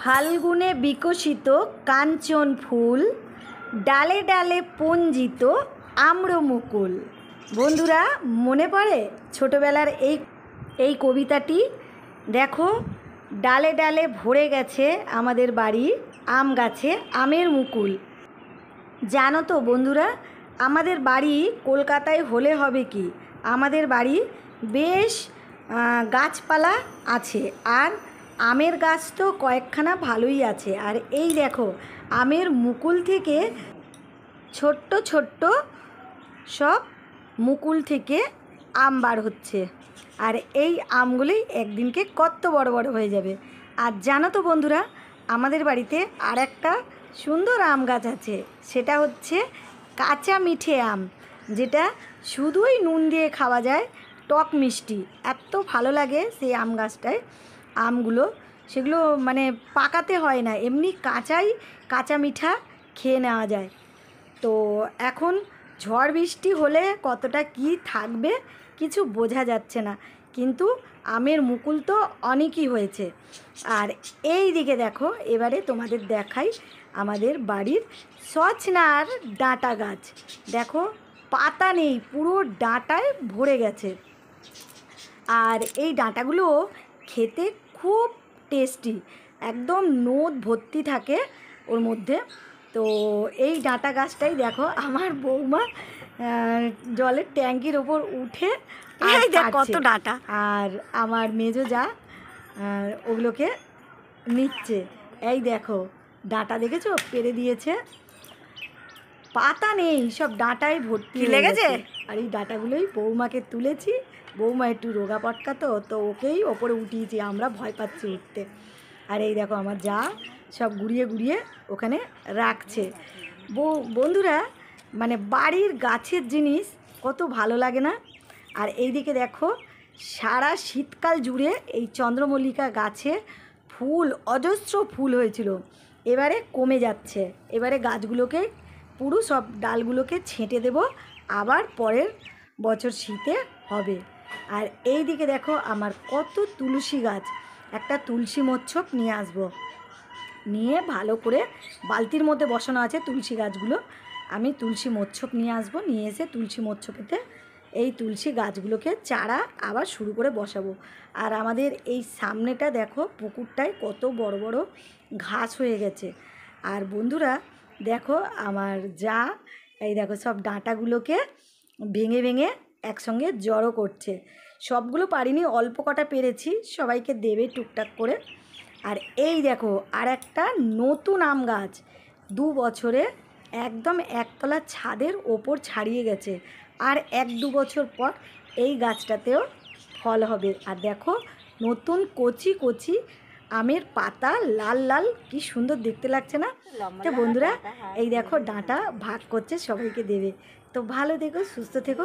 ফাল্গুনে বিকশিত কাঞ্চন ফুল, ডালে ডালে পঞ্জিত আম্রমুকুল। বন্ধুরা, মনে পড়ে ছোটোবেলার এই কবিতাটি? দেখো, ডালে ডালে ভরে গেছে আমাদের বাড়ি আম গাছে আমের মুকুল। জানো তো বন্ধুরা, আমাদের বাড়ি কলকাতায় হলে হবে কি, আমাদের বাড়ি বেশ গাছপালা আছে, আর আমের গাছ তো কয়েকখানা ভালোই আছে। আর এই দেখো, আমের মুকুল থেকে ছোট্ট ছোট্ট সব মুকুল থেকে আম বার হচ্ছে, আর এই আমগুলোই একদিনকে কত বড় বড় হয়ে যাবে। আর জানো তো বন্ধুরা, আমাদের বাড়িতে আর একটা সুন্দর আম গাছ আছে, সেটা হচ্ছে কাঁচা মিঠে আম, যেটা শুধুই নুন দিয়ে খাওয়া যায়, টক মিষ্টি। এত ভালো লাগে সেই আম গাছটায় আমগুলো, সেগুলো মানে পাকাতে হয় না, এমনি কাঁচা মিঠা খেয়ে নেওয়া যায়। তো এখন ঝড় বৃষ্টি হলে কতটা কি থাকবে কিছু বোঝা যাচ্ছে না, কিন্তু আমের মুকুল তো অনেকই হয়েছে। আর এই দিকে দেখো, এবারে তোমাদের দেখাই আমাদের বাড়ির সজনার ডাঁটা গাছ। দেখো, পাতা নেই, পুরো ডাঁটায় ভরে গেছে। আর এই ডাঁটাগুলো খেতে খুব টেস্টি, একদম নোদ ভর্তি থাকে ওর মধ্যে। তো এই ডাঁটা গাছটাই দেখো আমার বৌমা জলের ট্যাঙ্কির ওপর উঠে কত ডাঁটা, আর আমার মেজো যা ওগুলোকে নিচ্ছে। এই দেখো, ডাঁটা দেখেছো, পেরে দিয়েছে, পাতা নেই, সব ডাঁটায় ভর্তি লেগেছে। আর এই ডাঁটাগুলোই বৌমাকে তুলেছি, বৌমা একটু রোগা পটকা, তো ওকেই ওপরে উঠিয়েছি, আমরা ভয় পাচ্ছি উঠতে। আর এই দেখো আমার যা সব গুড়িয়ে গুড়িয়ে ওখানে রাখছে। বন্ধুরা, মানে বাড়ির গাছের জিনিস কত ভালো লাগে না? আর এই দিকে দেখো, সারা শীতকাল জুড়ে এই চন্দ্রমল্লিকা গাছে ফুল, অজস্র ফুল হয়েছিল, এবারে কমে যাচ্ছে। এবারে গাছগুলোকে পুরো সব ডালগুলোকে ছেঁটে দেব, আবার পরের বছর শীতে হবে। আর এই দিকে দেখো আমার কত তুলসী গাছ, একটা তুলসী মোচ্ছপ নিয়ে আসবো, নিয়ে ভালো করে বালতির মধ্যে বসানো আছে তুলসী গাছগুলো, আমি তুলসী মোচ্ছপ নিয়ে আসবো, নিয়ে এসে তুলসী মোচ্ছপেতে এই তুলসী গাছগুলোকে চারা আবার শুরু করে বসাবো। আর আমাদের এই সামনেটা দেখো, পুকুরটায় কত বড় বড় ঘাস হয়ে গেছে। আর বন্ধুরা দেখো, আমার যা এই দেখো সব ডাঁটাগুলোকে ভেঙে ভেঙে একসঙ্গে জড়ো করছে। সবগুলো পারিনি, অল্প কটা পেরেছি, সবাইকে দেবে টুকটাক করে। আর এই দেখো আর একটা নতুন আম গাছ, 2 বছরে একদম একতলা ছাদের ওপর ছাড়িয়ে গেছে, আর 1-2 বছর পর এই গাছটাতেও ফল হবে। আর দেখো, নতুন কচি কচি আমের পাতা, লাল লাল, কি সুন্দর দেখতে লাগছে না? তো বন্ধুরা, এই দেখো ডাঁটা ভাগ করছে, সবাইকে দেবে। তো ভালো থেকো, সুস্থ থেকো।